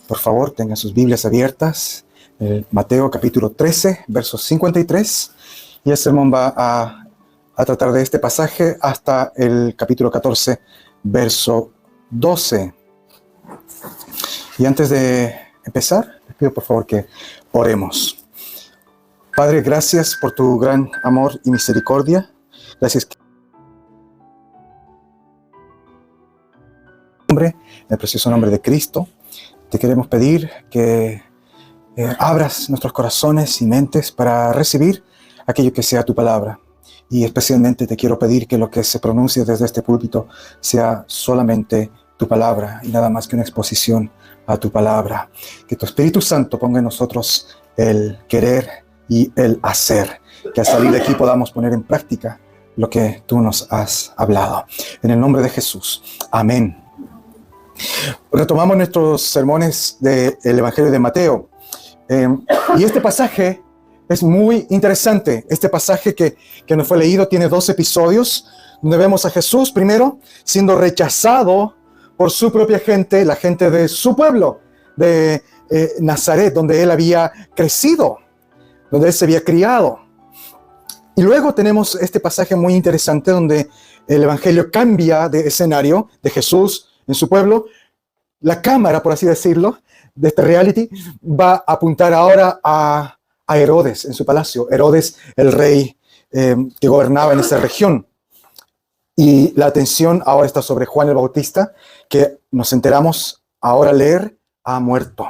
Por favor, tengan sus Biblias abiertas. Mateo capítulo 13, versos 53. Y el sermón va a tratar de este pasaje hasta el capítulo 14, verso 12. Y antes de empezar, les pido por favor que oremos. Padre, gracias por tu gran amor y misericordia. Gracias en el precioso nombre de Cristo. Te queremos pedir que abras nuestros corazones y mentes para recibir aquello que sea tu palabra. Y especialmente te quiero pedir que lo que se pronuncie desde este púlpito sea solamente tu palabra y nada más que una exposición a tu palabra. Que tu Espíritu Santo ponga en nosotros el querer y el hacer. Que al salir de aquí podamos poner en práctica lo que tú nos has hablado. En el nombre de Jesús. Amén. Retomamos nuestros sermones del Evangelio de Mateo. Y este pasaje es muy interesante. Este pasaje que nos fue leído tiene 2 episodios, donde vemos a Jesús primero siendo rechazado por su propia gente, la gente de su pueblo, de Nazaret, donde él había crecido, donde él se había criado. Y luego tenemos este pasaje muy interesante donde el Evangelio cambia de escenario, de Jesús en su pueblo. La cámara, por así decirlo, de este reality, va a apuntar ahora a Herodes en su palacio. Herodes, el rey que gobernaba en esa región. Y la atención ahora está sobre Juan el Bautista, que nos enteramos ahora leer, ha muerto.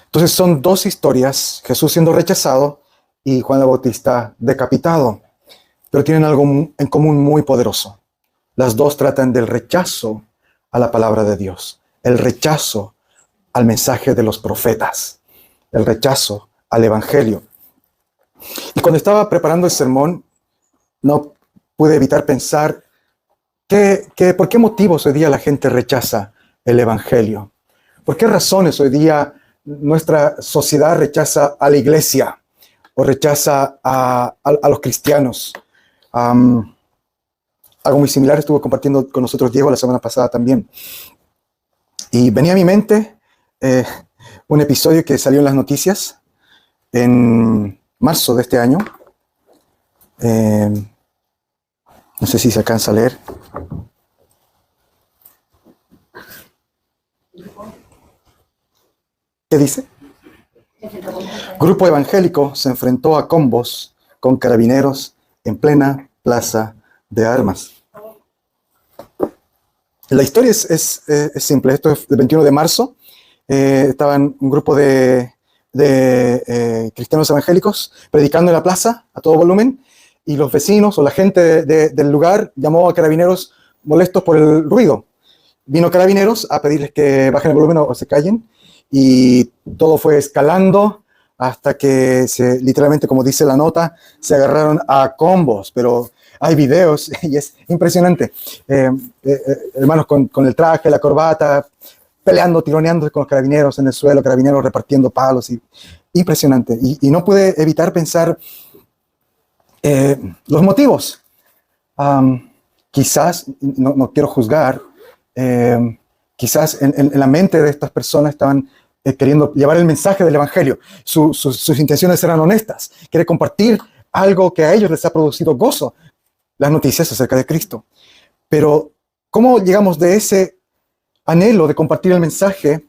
Entonces son 2 historias, Jesús siendo rechazado y Juan el Bautista decapitado. Pero tienen algo en común muy poderoso. Las 2 tratan del rechazo a la palabra de Dios, el rechazo al mensaje de los profetas, el rechazo al Evangelio. Y cuando estaba preparando el sermón, no pude evitar pensar ¿por qué motivos hoy día la gente rechaza el Evangelio? ¿Por qué razones hoy día nuestra sociedad rechaza a la iglesia o rechaza a los cristianos? Algo muy similar estuvo compartiendo con nosotros Diego la semana pasada también. Y venía a mi mente un episodio que salió en las noticias en marzo de este año. No sé si se alcanza a leer. ¿Qué dice? Grupo evangélico se enfrentó a combos con carabineros en plena plaza de armas. La historia es simple. Esto es el 21 de marzo. Estaban un grupo de cristianos evangélicos predicando en la plaza a todo volumen, y los vecinos o la gente del lugar llamó a carabineros molestos por el ruido. Vino carabineros a pedirles que bajen el volumen o se callen, y todo fue escalando hasta que literalmente, como dice la nota, se agarraron a combos. Pero hay videos y es impresionante. Hermanos con el traje, la corbata, peleando, tironeando con los carabineros en el suelo, carabineros repartiendo palos. Impresionante. Y no pude evitar pensar los motivos. Quizás, no quiero juzgar, quizás en la mente de estas personas estaban queriendo llevar el mensaje del Evangelio. Sus intenciones eran honestas. Quiere compartir algo que a ellos les ha producido gozo, las noticias acerca de Cristo. Pero ¿cómo llegamos de ese anhelo de compartir el mensaje,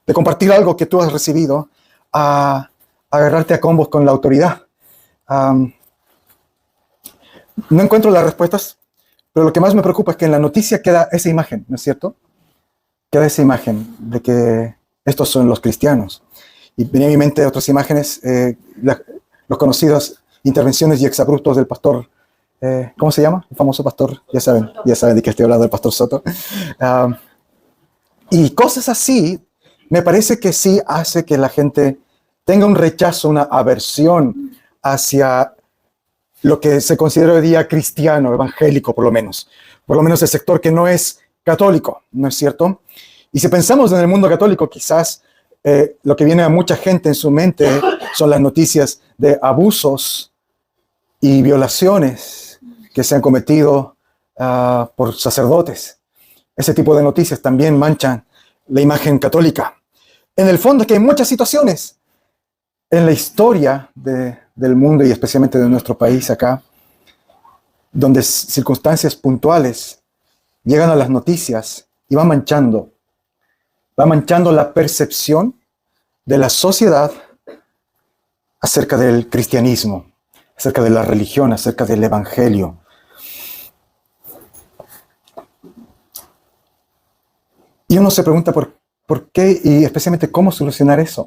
de compartir algo que tú has recibido, a agarrarte a combos con la autoridad? No encuentro las respuestas, pero lo que más me preocupa es que en la noticia queda esa imagen, ¿no es cierto? Queda esa imagen de que estos son los cristianos. Y venía a mi mente otras imágenes, los conocidos intervenciones y exabruptos del pastor, ¿cómo se llama? El famoso pastor, ya saben de qué estoy hablando, del pastor Soto. Y cosas así, me parece que sí hace que la gente tenga un rechazo, una aversión hacia lo que se considera hoy día cristiano, evangélico por lo menos el sector que no es católico, ¿no es cierto? Y si pensamos en el mundo católico, quizás lo que viene a mucha gente en su mente son las noticias de abusos y violaciones que se han cometido por sacerdotes. Ese tipo de noticias también manchan la imagen católica. En el fondo es que hay muchas situaciones en la historia del mundo y especialmente de nuestro país acá, donde circunstancias puntuales llegan a las noticias y va manchando la percepción de la sociedad acerca del cristianismo, acerca de la religión, acerca del evangelio. Y uno se pregunta por qué y especialmente cómo solucionar eso.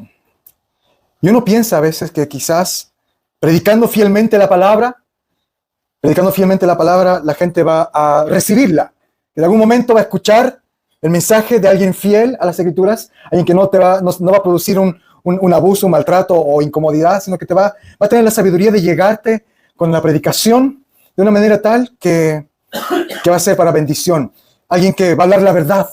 Y uno piensa a veces que quizás predicando fielmente la palabra, la gente va a recibirla. En algún momento va a escuchar el mensaje de alguien fiel a las Escrituras, alguien que no va a producir un abuso, un maltrato o incomodidad, sino que va a tener la sabiduría de llegarte con la predicación de una manera tal que va a ser para bendición. Alguien que va a hablar la verdad,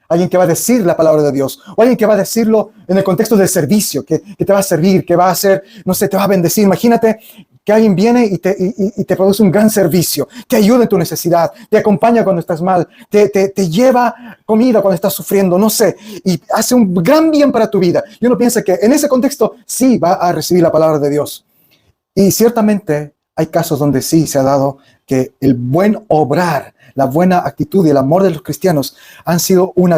alguien que va a decir la palabra de Dios, o alguien que va a decirlo en el contexto del servicio, que te va a servir, que va a hacer, no sé, te va a bendecir. Imagínate que alguien viene y te produce un gran servicio, te ayuda en tu necesidad, te acompaña cuando estás mal, te lleva comida cuando estás sufriendo, no sé, y hace un gran bien para tu vida. Y uno piensa que en ese contexto sí va a recibir la palabra de Dios. Y ciertamente hay casos donde sí se ha dado que el buen obrar, la buena actitud y el amor de los cristianos han sido un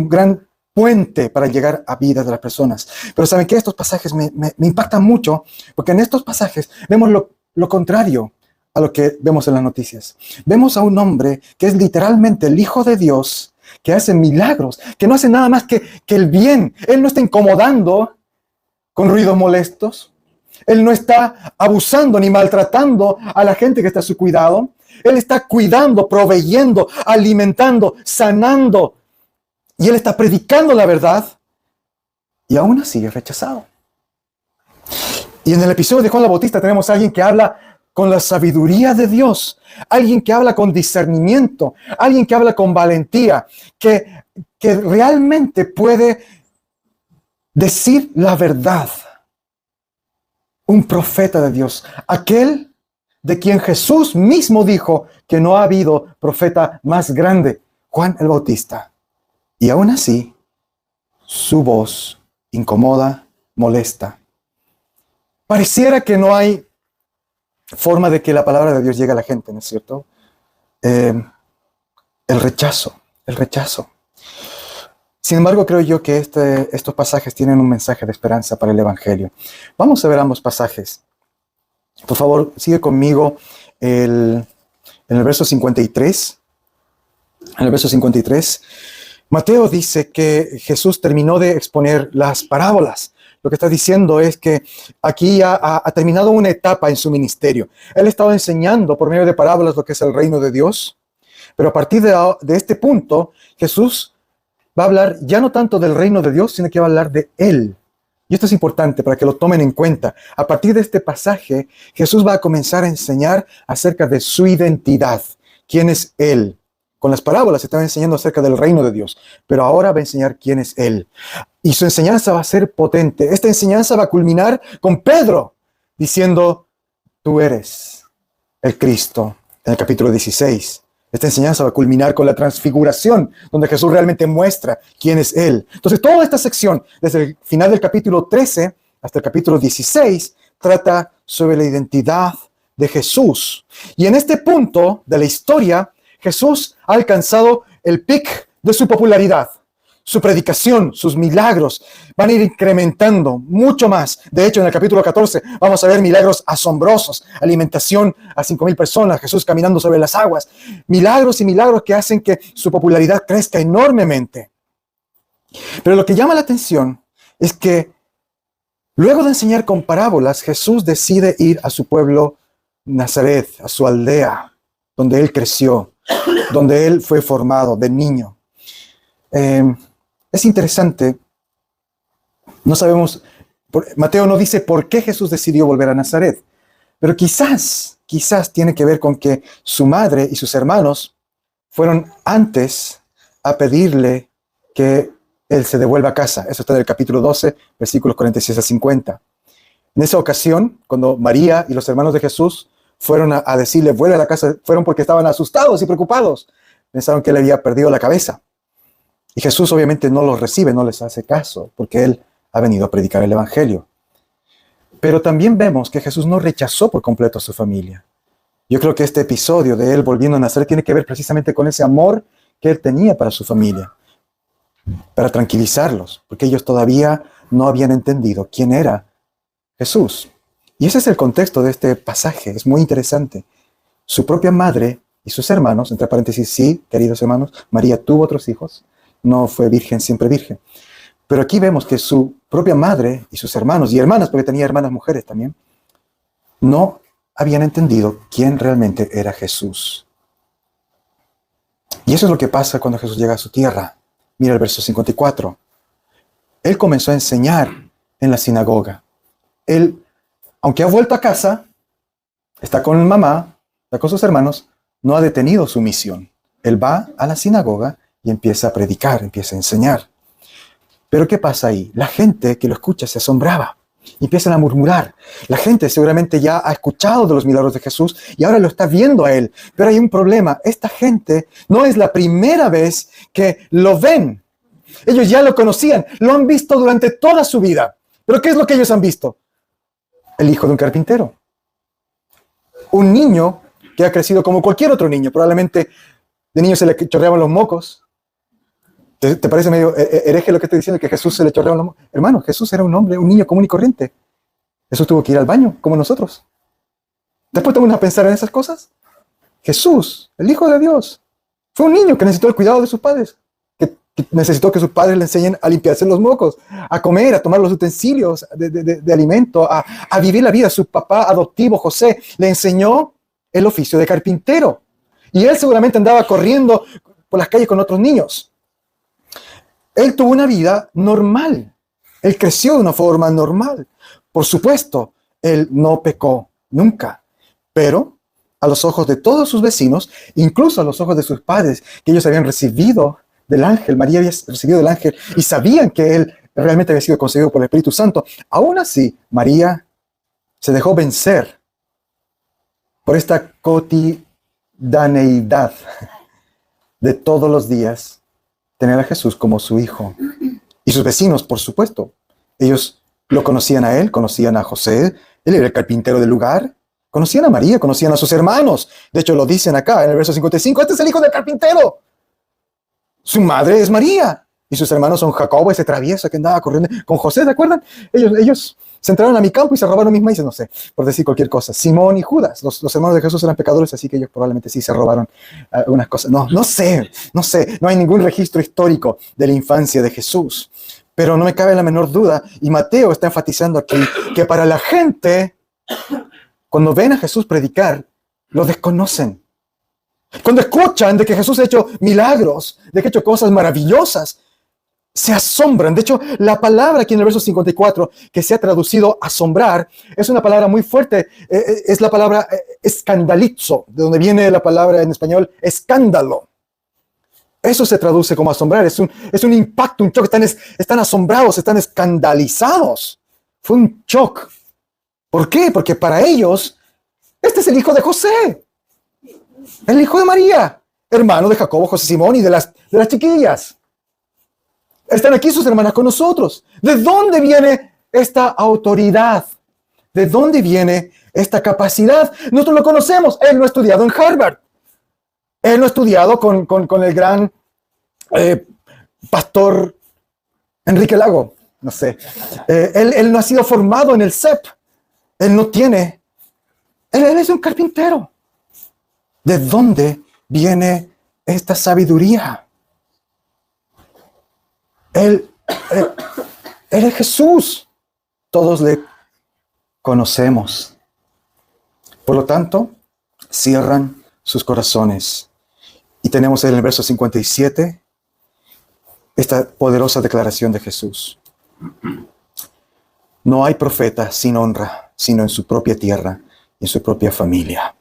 gran puente para llegar a vidas de las personas. Pero saben que estos pasajes me impactan mucho, porque en estos pasajes vemos lo contrario a lo que vemos en las noticias. Vemos a un hombre que es literalmente el Hijo de Dios, que hace milagros, que no hace nada más que el bien. Él no está incomodando con ruidos molestos. Él no está abusando ni maltratando a la gente que está a su cuidado. Él está cuidando, proveyendo, alimentando, sanando. Y Él está predicando la verdad. Y aún así es rechazado. Y en el episodio de Juan el Bautista tenemos a alguien que habla con la sabiduría de Dios. Alguien que habla con discernimiento. Alguien que habla con valentía. Que realmente puede decir la verdad. Un profeta de Dios. Aquel de quien Jesús mismo dijo que no ha habido profeta más grande, Juan el Bautista. Y aún así, su voz incomoda, molesta. Pareciera que no hay forma de que la palabra de Dios llegue a la gente, ¿no es cierto? El rechazo. Sin embargo, creo yo que estos pasajes tienen un mensaje de esperanza para el Evangelio. Vamos a ver ambos pasajes. Por favor, sigue conmigo en el verso 53. En el verso 53, Mateo dice que Jesús terminó de exponer las parábolas. Lo que está diciendo es que aquí ha terminado una etapa en su ministerio. Él estaba enseñando por medio de parábolas lo que es el reino de Dios. Pero a partir de este punto, Jesús va a hablar ya no tanto del reino de Dios, sino que va a hablar de Él. Y esto es importante para que lo tomen en cuenta. A partir de este pasaje, Jesús va a comenzar a enseñar acerca de su identidad. ¿Quién es Él? Con las parábolas se estaba enseñando acerca del reino de Dios, pero ahora va a enseñar quién es Él. Y su enseñanza va a ser potente. Esta enseñanza va a culminar con Pedro diciendo, tú eres el Cristo, en el capítulo 16. Esta enseñanza va a culminar con la transfiguración, donde Jesús realmente muestra quién es Él. Entonces, toda esta sección, desde el final del capítulo 13 hasta el capítulo 16, trata sobre la identidad de Jesús. Y en este punto de la historia, Jesús ha alcanzado el pic de su popularidad. Su predicación, sus milagros van a ir incrementando mucho más. De hecho, en el capítulo 14 vamos a ver milagros asombrosos. Alimentación a 5,000 personas, Jesús caminando sobre las aguas. Milagros y milagros que hacen que su popularidad crezca enormemente. Pero lo que llama la atención es que luego de enseñar con parábolas, Jesús decide ir a su pueblo Nazaret, a su aldea, donde Él creció, donde Él fue formado de niño. Es interesante, no sabemos, Mateo no dice por qué Jesús decidió volver a Nazaret, pero quizás tiene que ver con que su madre y sus hermanos fueron antes a pedirle que Él se devuelva a casa. Eso está en el capítulo 12, versículos 46 a 50. En esa ocasión, cuando María y los hermanos de Jesús fueron a decirle, vuelve a la casa, fueron porque estaban asustados y preocupados. Pensaron que Él había perdido la cabeza. Y Jesús obviamente no los recibe, no les hace caso, porque Él ha venido a predicar el Evangelio. Pero también vemos que Jesús no rechazó por completo a su familia. Yo creo que este episodio de Él volviendo a nacer tiene que ver precisamente con ese amor que Él tenía para su familia, para tranquilizarlos, porque ellos todavía no habían entendido quién era Jesús. Y ese es el contexto de este pasaje, es muy interesante. Su propia madre y sus hermanos, entre paréntesis, sí, queridos hermanos, María tuvo otros hijos, no fue virgen, siempre virgen. Pero aquí vemos que su propia madre y sus hermanos, y hermanas, porque tenía hermanas mujeres también, no habían entendido quién realmente era Jesús. Y eso es lo que pasa cuando Jesús llega a su tierra. Mira el verso 54. Él comenzó a enseñar en la sinagoga. Él, aunque ha vuelto a casa, está con mamá, está con sus hermanos, no ha detenido su misión. Él va a la sinagoga y empieza a predicar, empieza a enseñar. Pero ¿qué pasa ahí? La gente que lo escucha se asombraba y empiezan a murmurar. La gente seguramente ya ha escuchado de los milagros de Jesús y ahora lo está viendo a Él. Pero hay un problema. Esta gente no es la primera vez que lo ven. Ellos ya lo conocían, lo han visto durante toda su vida. ¿Pero qué es lo que ellos han visto? El hijo de un carpintero. Un niño que ha crecido como cualquier otro niño. Probablemente de niño se le chorreaban los mocos. ¿Te parece medio hereje lo que estoy diciendo? Que Jesús se le chorreaban los mocos. Hermano, Jesús era un hombre, un niño común y corriente. Jesús tuvo que ir al baño, como nosotros. Después te pones a pensar en esas cosas. Jesús, el Hijo de Dios, fue un niño que necesitó el cuidado de sus padres. Que necesitó que sus padres le enseñen a limpiarse los mocos, a comer, a tomar los utensilios de alimento, a vivir la vida. Su papá adoptivo, José, le enseñó el oficio de carpintero. Y él seguramente andaba corriendo por las calles con otros niños. Él tuvo una vida normal. Él creció de una forma normal. Por supuesto, él no pecó nunca. Pero a los ojos de todos sus vecinos, incluso a los ojos de sus padres, que ellos habían recibido del ángel, María había recibido del ángel, y sabían que él realmente había sido concebido por el Espíritu Santo. Aún así, María se dejó vencer por esta cotidianeidad de todos los días, tener a Jesús como su hijo. Y sus vecinos, por supuesto, ellos lo conocían a él, conocían a José, él era el carpintero del lugar, conocían a María, conocían a sus hermanos. De hecho, lo dicen acá en el verso 55, este es el hijo del carpintero. Su madre es María. Y sus hermanos son Jacobo, ese travieso que andaba corriendo con José, ¿se acuerdan? Ellos se entraron a mi campo y se robaron mis maíces, no sé, por decir cualquier cosa. Simón y Judas, los hermanos de Jesús eran pecadores, así que ellos probablemente sí se robaron algunas cosas. No sé, no hay ningún registro histórico de la infancia de Jesús. Pero no me cabe la menor duda, y Mateo está enfatizando aquí, que para la gente, cuando ven a Jesús predicar, lo desconocen. Cuando escuchan de que Jesús ha hecho milagros, de que ha hecho cosas maravillosas, se asombran. De hecho, la palabra aquí en el verso 54, que se ha traducido asombrar, es una palabra muy fuerte. Es la palabra escandalizo, de donde viene la palabra en español escándalo. Eso se traduce como asombrar. Es un impacto, un shock. Están asombrados, están escandalizados. Fue un shock. ¿Por qué? Porque para ellos, este es el hijo de José, el hijo de María, hermano de Jacobo, José, Simón y de las chiquillas. Están aquí sus hermanas con nosotros. ¿De dónde viene esta autoridad? ¿De dónde viene esta capacidad? Nosotros lo conocemos. Él no ha estudiado en Harvard. Él no ha estudiado con el gran pastor Enrique Lago. No sé. Él no ha sido formado en el CEP. Él no tiene. Él es un carpintero. ¿De dónde viene esta sabiduría? Él es Jesús. Todos le conocemos. Por lo tanto, cierran sus corazones. Y tenemos en el verso 57 esta poderosa declaración de Jesús. No hay profeta sin honra, sino en su propia tierra y en su propia familia.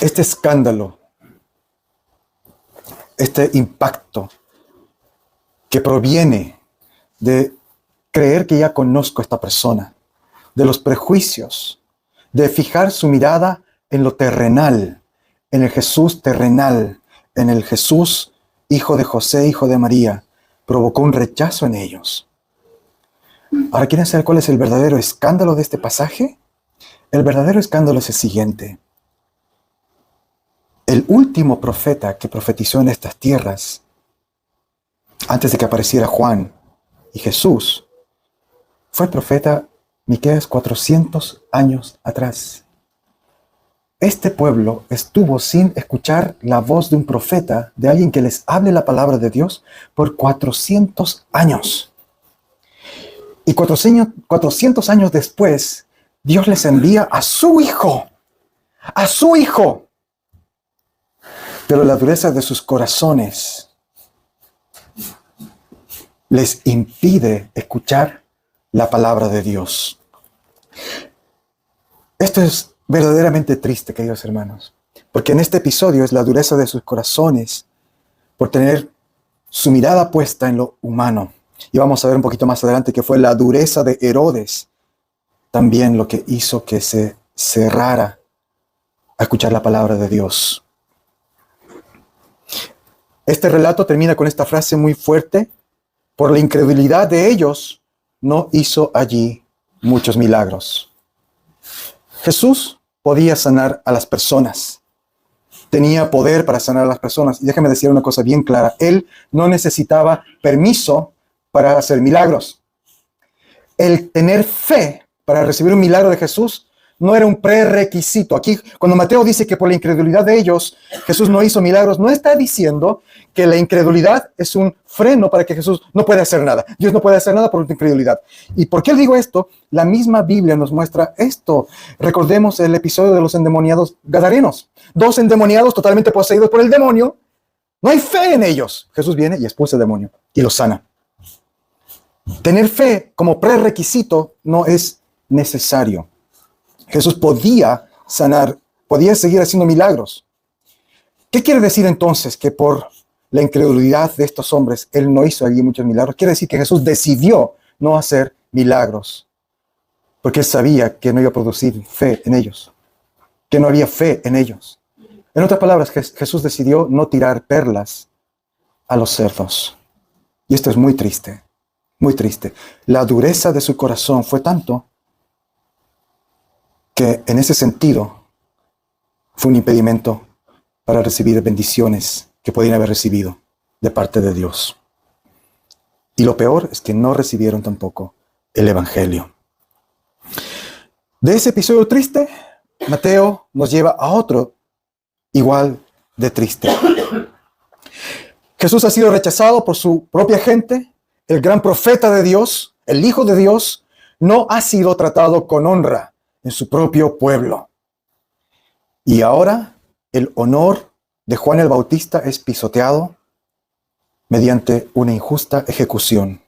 Este escándalo, este impacto que proviene de creer que ya conozco a esta persona, de los prejuicios, de fijar su mirada en lo terrenal, en el Jesús terrenal, en el Jesús, hijo de José, hijo de María, provocó un rechazo en ellos. Ahora, ¿quieren saber cuál es el verdadero escándalo de este pasaje? El verdadero escándalo es el siguiente. El último profeta que profetizó en estas tierras, antes de que apareciera Juan y Jesús, fue el profeta Miqueas 400 años atrás. Este pueblo estuvo sin escuchar la voz de un profeta, de alguien que les hable la palabra de Dios, por 400 años. Y 400 años después, Dios les envía a su Hijo. ¡A su Hijo! Pero la dureza de sus corazones les impide escuchar la palabra de Dios. Esto es verdaderamente triste, queridos hermanos, porque en este episodio es la dureza de sus corazones por tener su mirada puesta en lo humano. Y vamos a ver un poquito más adelante que fue la dureza de Herodes también lo que hizo que se cerrara a escuchar la palabra de Dios. Este relato termina con esta frase muy fuerte: por la incredulidad de ellos, no hizo allí muchos milagros. Jesús podía sanar a las personas. Tenía poder para sanar a las personas. Y déjame decir una cosa bien clara. Él no necesitaba permiso para hacer milagros. El tener fe para recibir un milagro de Jesús no era un prerequisito. Aquí, cuando Mateo dice que por la incredulidad de ellos, Jesús no hizo milagros, no está diciendo que la incredulidad es un freno para que Jesús no pueda hacer nada. Dios no puede hacer nada por tu incredulidad. ¿Y por qué digo esto? La misma Biblia nos muestra esto. Recordemos el episodio de los endemoniados gadarenos. 2 endemoniados totalmente poseídos por el demonio. No hay fe en ellos. Jesús viene y expulsa el demonio y los sana. Tener fe como prerequisito no es necesario. Jesús podía sanar, podía seguir haciendo milagros. ¿Qué quiere decir entonces que por la incredulidad de estos hombres Él no hizo allí muchos milagros? Quiere decir que Jesús decidió no hacer milagros, porque Él sabía que no iba a producir fe en ellos, que no había fe en ellos. En otras palabras, Jesús decidió no tirar perlas a los cerdos. Y esto es muy triste, muy triste. La dureza de su corazón fue tanto que en ese sentido fue un impedimento para recibir bendiciones que podían haber recibido de parte de Dios. Y lo peor es que no recibieron tampoco el Evangelio. De ese episodio triste, Mateo nos lleva a otro igual de triste. Jesús ha sido rechazado por su propia gente. El gran profeta de Dios, el Hijo de Dios, no ha sido tratado con honra en su propio pueblo. Y ahora el honor de Juan el Bautista es pisoteado mediante una injusta ejecución.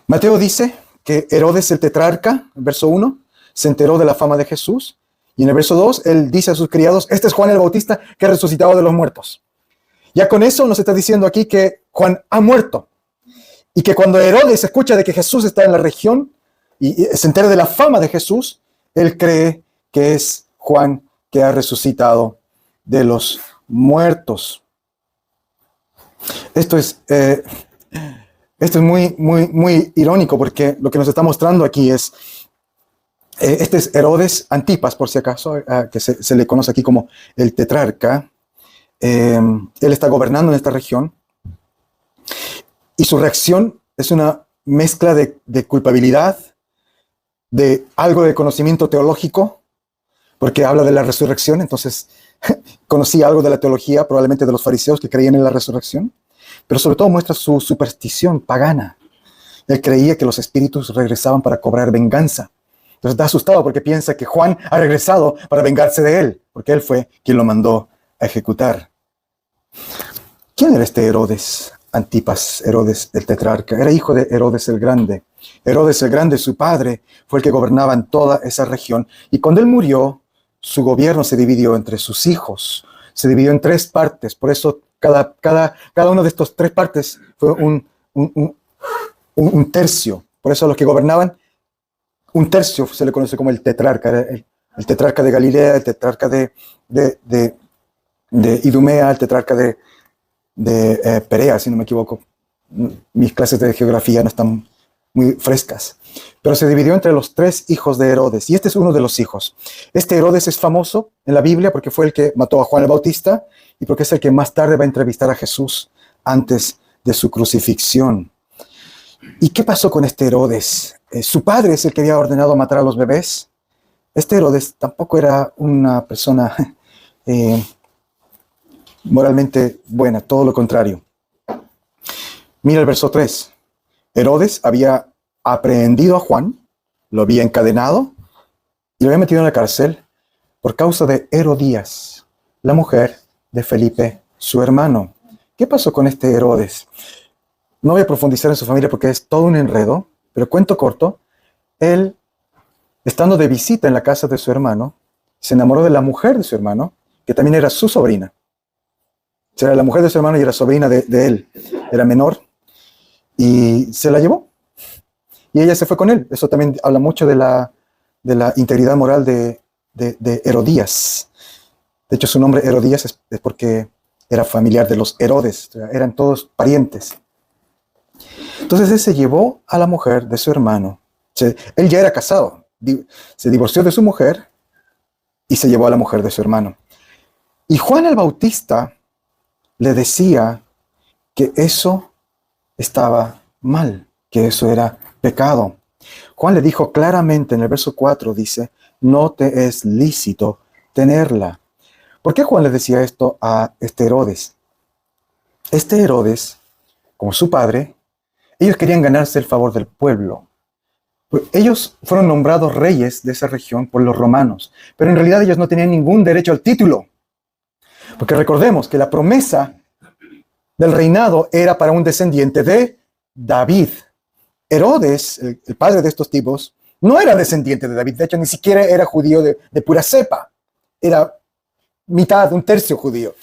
Mateo dice que Herodes el tetrarca, en verso 1, se enteró de la fama de Jesús. Y en el verso 2, él dice a sus criados: este es Juan el Bautista que ha resucitado de los muertos. Ya con eso nos está diciendo aquí que Juan ha muerto. Y que cuando Herodes escucha de que Jesús está en la región y se entera de la fama de Jesús, él cree que es Juan que ha resucitado de los muertos. Esto es muy irónico, porque lo que nos está mostrando aquí es, este es Herodes Antipas, por si acaso, que se le conoce aquí como el tetrarca. Él está gobernando en esta región y su reacción es una mezcla de culpabilidad, de algo de conocimiento teológico, porque habla de la resurrección. Entonces conocía algo de la teología, probablemente de los fariseos que creían en la resurrección, pero sobre todo muestra su superstición pagana. Él creía que los espíritus regresaban para cobrar venganza. Entonces está asustado porque piensa que Juan ha regresado para vengarse de él, porque él fue quien lo mandó a ejecutar. ¿Quién era este Herodes Antipas, Herodes el tetrarca? Era hijo de Herodes el Grande. Herodes el Grande, su padre, fue el que gobernaba en toda esa región. Y cuando él murió, su gobierno se dividió entre sus hijos. Se dividió en 3 partes. Por eso cada una de estas 3 partes fue un tercio. Por eso a los que gobernaban, un tercio se le conoce como el tetrarca. El tetrarca de Galilea, el tetrarca de de Idumea, el tetrarca de Perea, si no me equivoco. Mis clases de geografía no están muy frescas. Pero se dividió entre los 3 hijos de Herodes, y este es uno de los hijos. Este Herodes es famoso en la Biblia porque fue el que mató a Juan el Bautista y porque es el que más tarde va a entrevistar a Jesús antes de su crucifixión. ¿Y qué pasó con este Herodes? Su padre es el que había ordenado matar a los bebés. Este Herodes tampoco era una persona moralmente buena, todo lo contrario. Mira el verso 3. Herodes había aprehendido a Juan, lo había encadenado y lo había metido en la cárcel por causa de Herodías, la mujer de Felipe, su hermano. ¿Qué pasó con este Herodes? No voy a profundizar en su familia porque es todo un enredo, pero cuento corto. Él, estando de visita en la casa de su hermano, se enamoró de la mujer de su hermano, que también era su sobrina. O sea, era la mujer de su hermano y era sobrina de él. Era menor. Y se la llevó. Y ella se fue con él. Eso también habla mucho de la integridad moral de Herodías. De hecho, su nombre Herodías es porque era familiar de los Herodes. O sea, eran todos parientes. Entonces él se llevó a la mujer de su hermano. Él ya era casado. Se divorció de su mujer y se llevó a la mujer de su hermano. Y Juan el Bautista le decía que eso estaba mal, que eso era pecado. Juan le dijo claramente en el verso 4, dice, no te es lícito tenerla. ¿Por qué Juan le decía esto a este Herodes? Este Herodes, como su padre, ellos querían ganarse el favor del pueblo. Ellos fueron nombrados reyes de esa región por los romanos, pero en realidad ellos no tenían ningún derecho al título. Porque recordemos que la promesa del reinado era para un descendiente de David. Herodes, el padre de estos tipos, no era descendiente de David. De hecho, ni siquiera era judío de pura cepa. Era mitad, un tercio judío.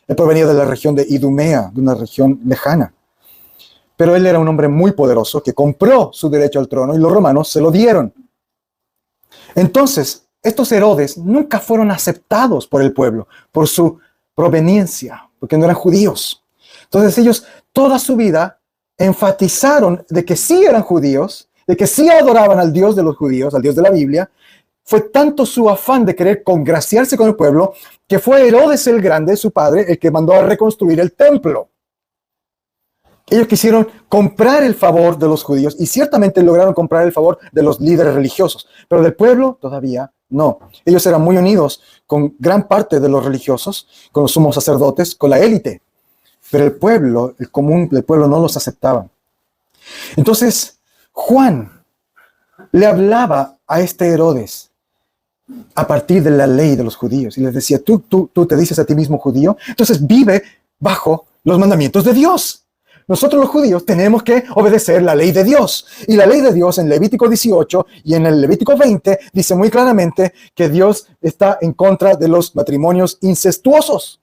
Él provenía de la región de Idumea, de una región lejana. Pero él era un hombre muy poderoso que compró su derecho al trono y los romanos se lo dieron. Entonces, estos Herodes nunca fueron aceptados por el pueblo, por su proveniencia, porque no eran judíos. Entonces ellos toda su vida enfatizaron de que sí eran judíos, de que sí adoraban al Dios de los judíos, al Dios de la Biblia. Fue tanto su afán de querer congraciarse con el pueblo que fue Herodes el Grande, su padre, el que mandó a reconstruir el templo. Ellos quisieron comprar el favor de los judíos y ciertamente lograron comprar el favor de los líderes religiosos, pero del pueblo todavía no. Ellos eran muy unidos con gran parte de los religiosos, con los sumos sacerdotes, con la élite, pero el pueblo, el común del pueblo no los aceptaba. Entonces, Juan le hablaba a este Herodes a partir de la ley de los judíos y les decía, tú te dices a ti mismo judío, entonces vive bajo los mandamientos de Dios. Nosotros los judíos tenemos que obedecer la ley de Dios. Y la ley de Dios en Levítico 18 y en el Levítico 20 dice muy claramente que Dios está en contra de los matrimonios incestuosos.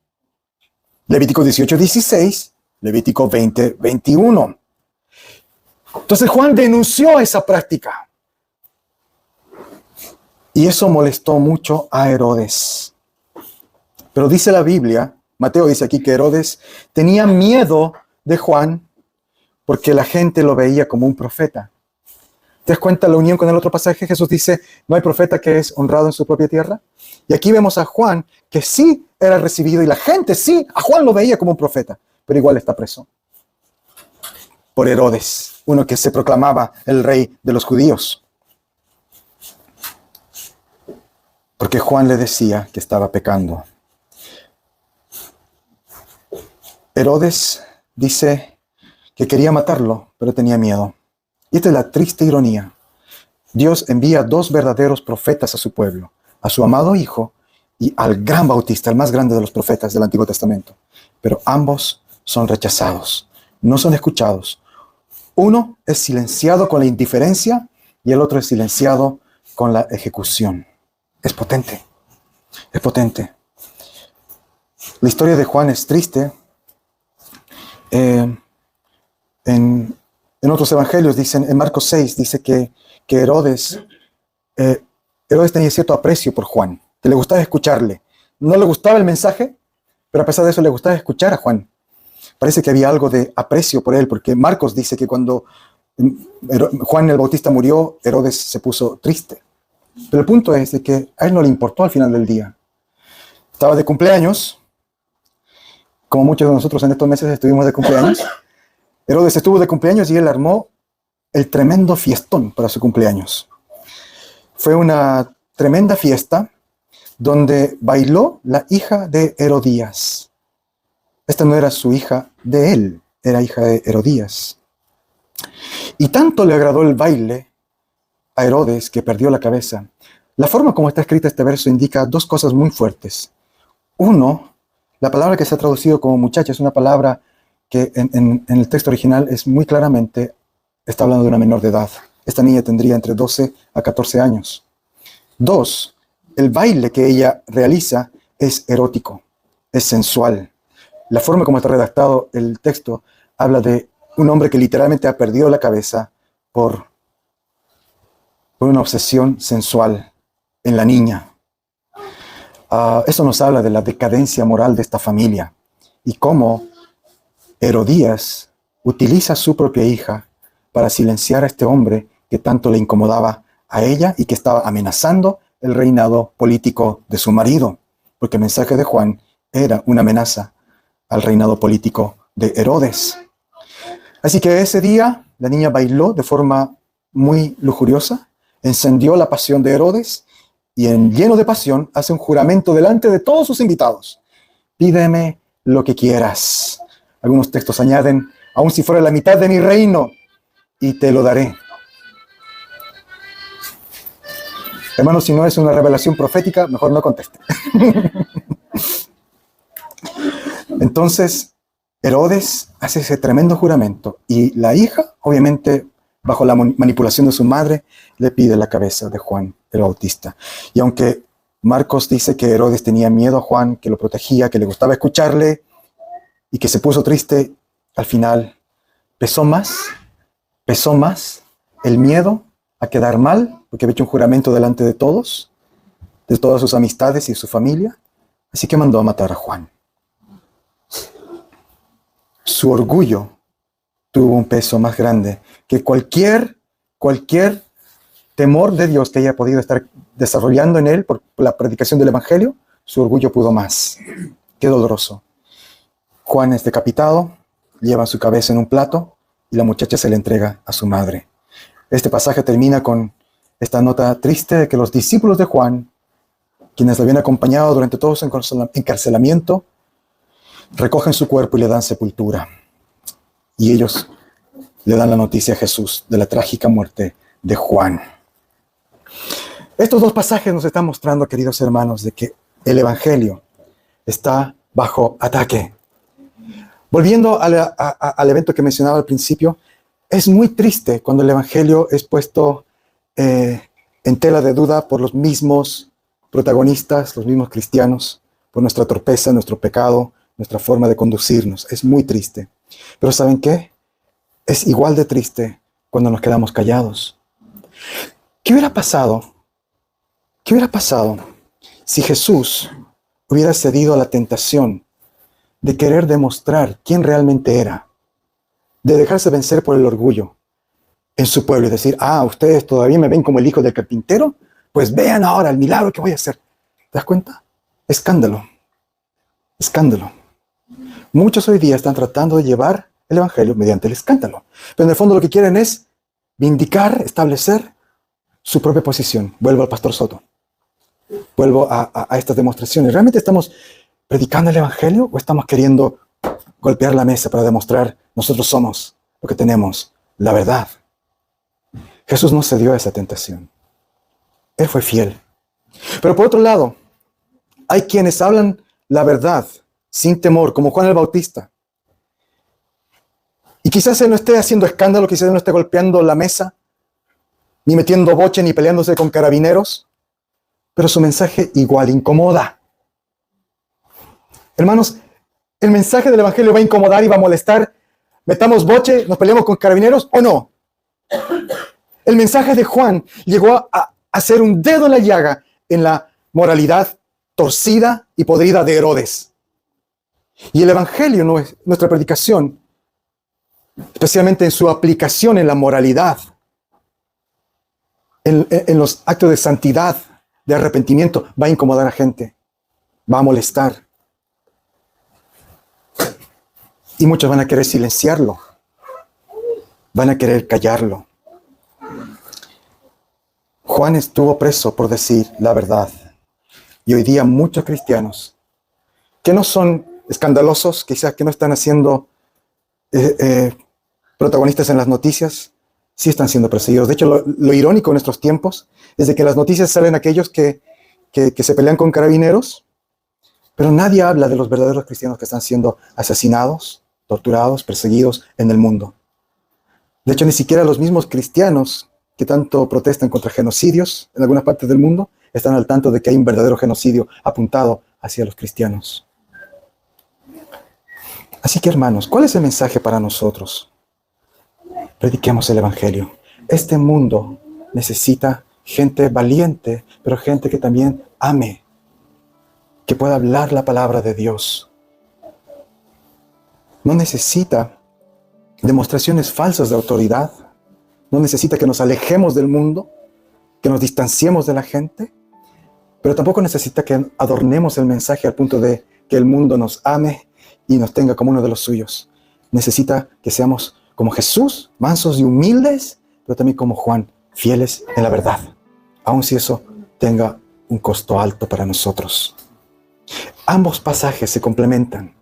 Levítico 18:16, Levítico 20:21. Entonces Juan denunció esa práctica. Y eso molestó mucho a Herodes. Pero dice la Biblia, Mateo dice aquí que Herodes tenía miedo de Juan porque la gente lo veía como un profeta. ¿Te das cuenta la unión con el otro pasaje? Jesús dice, no hay profeta que es honrado en su propia tierra. Y aquí vemos a Juan que sí era recibido y la gente sí, a Juan lo veía como un profeta, pero igual está preso por Herodes, uno que se proclamaba el rey de los judíos. Porque Juan le decía que estaba pecando. Herodes dice que quería matarlo, pero tenía miedo. Y esta es la triste ironía. Dios envía 2 verdaderos profetas a su pueblo, a su amado Hijo y al gran Bautista, el más grande de los profetas del Antiguo Testamento. Pero ambos son rechazados, no son escuchados. Uno es silenciado con la indiferencia y el otro es silenciado con la ejecución. Es potente, es potente. La historia de Juan es triste. En otros evangelios dicen, en Marcos 6 dice que Herodes tenía cierto aprecio por Juan, que le gustaba escucharle. No le gustaba el mensaje, pero a pesar de eso le gustaba escuchar a Juan. Parece que había algo de aprecio por él, porque Marcos dice que cuando Juan el Bautista murió, Herodes se puso triste. Pero el punto es de que a él no le importó al final del día. Estaba de cumpleaños, como muchos de nosotros en estos meses estuvimos de cumpleaños. Herodes estuvo de cumpleaños y él armó el tremendo fiestón para su cumpleaños. Fue una tremenda fiesta donde bailó la hija de Herodías. Esta no era su hija de él, era hija de Herodías. Y tanto le agradó el baile a Herodes que perdió la cabeza. La forma como está escrita este verso indica dos cosas muy fuertes. Uno, la palabra que se ha traducido como muchacha es una palabra que en el texto original es muy claramente, está hablando de una menor de edad. Esta niña tendría entre 12 a 14 años. Dos, el baile que ella realiza es erótico, es sensual. La forma como está redactado el texto habla de un hombre que literalmente ha perdido la cabeza por una obsesión sensual en la niña. Eso nos habla de la decadencia moral de esta familia y cómo Herodías utiliza a su propia hija para silenciar a este hombre que tanto le incomodaba a ella y que estaba amenazando el reinado político de su marido, porque el mensaje de Juan era una amenaza al reinado político de Herodes. Así que ese día la niña bailó de forma muy lujuriosa, encendió la pasión de Herodes y lleno de pasión hace un juramento delante de todos sus invitados. Pídeme lo que quieras. Algunos textos añaden, aun si fuera la mitad de mi reino, y te lo daré. Hermanos, si no es una revelación profética, mejor no conteste. Entonces, Herodes hace ese tremendo juramento y la hija, obviamente, bajo la manipulación de su madre, le pide la cabeza de Juan el Bautista. Y aunque Marcos dice que Herodes tenía miedo a Juan, que lo protegía, que le gustaba escucharle y que se puso triste, al final pesó más el miedo a quedar mal, porque había hecho un juramento delante de todos, de todas sus amistades y su familia, así que mandó a matar a Juan. Su orgullo tuvo un peso más grande que cualquier temor de Dios que haya podido estar desarrollando en él por la predicación del Evangelio. Su orgullo pudo más. Qué doloroso. Juan es decapitado, lleva su cabeza en un plato y la muchacha se le entrega a su madre. Este pasaje termina con esta nota triste de que los discípulos de Juan, quienes lo habían acompañado durante todo su encarcelamiento, recogen su cuerpo y le dan sepultura. Y ellos le dan la noticia a Jesús de la trágica muerte de Juan. Estos dos pasajes nos están mostrando, queridos hermanos, de que el Evangelio está bajo ataque. Volviendo al evento que mencionaba al principio, es muy triste cuando el Evangelio es puesto en tela de duda por los mismos protagonistas, los mismos cristianos, por nuestra torpeza, nuestro pecado, nuestra forma de conducirnos. Es muy triste. Pero ¿saben qué? Es igual de triste cuando nos quedamos callados. ¿Qué hubiera pasado? ¿Qué hubiera pasado si Jesús hubiera cedido a la tentación de querer demostrar quién realmente era, de dejarse vencer por el orgullo en su pueblo y decir, ustedes todavía me ven como el hijo del carpintero? Pues vean ahora el milagro que voy a hacer. ¿Te das cuenta? Escándalo. Escándalo. Muchos hoy día están tratando de llevar el Evangelio mediante el escándalo. Pero en el fondo lo que quieren es vindicar, establecer su propia posición. Vuelvo al pastor Soto. Vuelvo a estas demostraciones. ¿Realmente estamos predicando el Evangelio o estamos queriendo golpear la mesa para demostrar nosotros somos lo que tenemos, la verdad? Jesús no cedió a esa tentación. Él fue fiel. Pero por otro lado, hay quienes hablan la verdad sin temor, como Juan el Bautista. Y quizás él no esté haciendo escándalo, quizás él no esté golpeando la mesa, ni metiendo boche, ni peleándose con carabineros, pero su mensaje igual incomoda. Hermanos, el mensaje del Evangelio va a incomodar y va a molestar. Metamos boche, nos peleamos con carabineros o no. El mensaje de Juan llegó a hacer un dedo en la llaga en la moralidad torcida y podrida de Herodes. Y el Evangelio, nuestra predicación, especialmente en su aplicación en la moralidad, en los actos de santidad, de arrepentimiento, va a incomodar a gente, va a molestar. Y muchos van a querer silenciarlo, van a querer callarlo. Juan estuvo preso por decir la verdad. Y hoy día muchos cristianos que no son escandalosos, quizás que no están haciendo protagonistas en las noticias, sí están siendo perseguidos. De hecho, lo irónico en nuestros tiempos es de que en las noticias salen aquellos que se pelean con carabineros, pero nadie habla de los verdaderos cristianos que están siendo asesinados, torturados, perseguidos en el mundo. De hecho, ni siquiera los mismos cristianos que tanto protestan contra genocidios en algunas partes del mundo están al tanto de que hay un verdadero genocidio apuntado hacia los cristianos. Así que, hermanos, ¿cuál es el mensaje para nosotros? Prediquemos el Evangelio. Este mundo necesita gente valiente, pero gente que también ame, que pueda hablar la palabra de Dios. No necesita demostraciones falsas de autoridad. No necesita que nos alejemos del mundo, que nos distanciemos de la gente, pero tampoco necesita que adornemos el mensaje al punto de que el mundo nos ame y nos tenga como uno de los suyos. Necesita que seamos como Jesús, mansos y humildes, pero también como Juan, fieles en la verdad, aun si eso tenga un costo alto para nosotros. Ambos pasajes se complementan.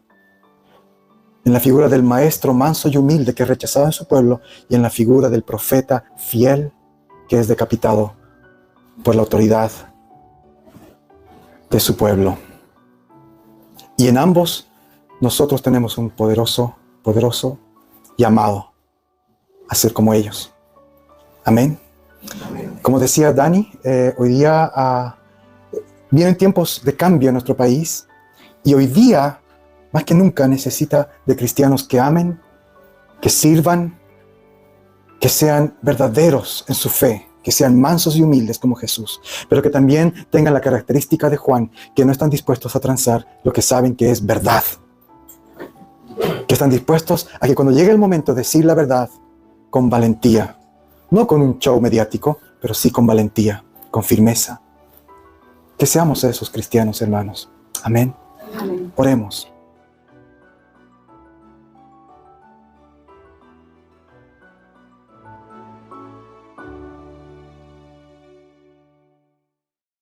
En la figura del maestro manso y humilde que es rechazado en su pueblo, y en la figura del profeta fiel que es decapitado por la autoridad de su pueblo. Y en ambos nosotros tenemos un poderoso llamado a ser como ellos. Amén. Como decía Dani, hoy día vienen tiempos de cambio en nuestro país, y hoy día más que nunca necesita de cristianos que amen, que sirvan, que sean verdaderos en su fe, que sean mansos y humildes como Jesús, pero que también tengan la característica de Juan, que no están dispuestos a transar lo que saben que es verdad. Que están dispuestos a que cuando llegue el momento de decir la verdad, con valentía, no con un show mediático, pero sí con valentía, con firmeza. Que seamos esos cristianos, hermanos. Amén. Amén. Oremos.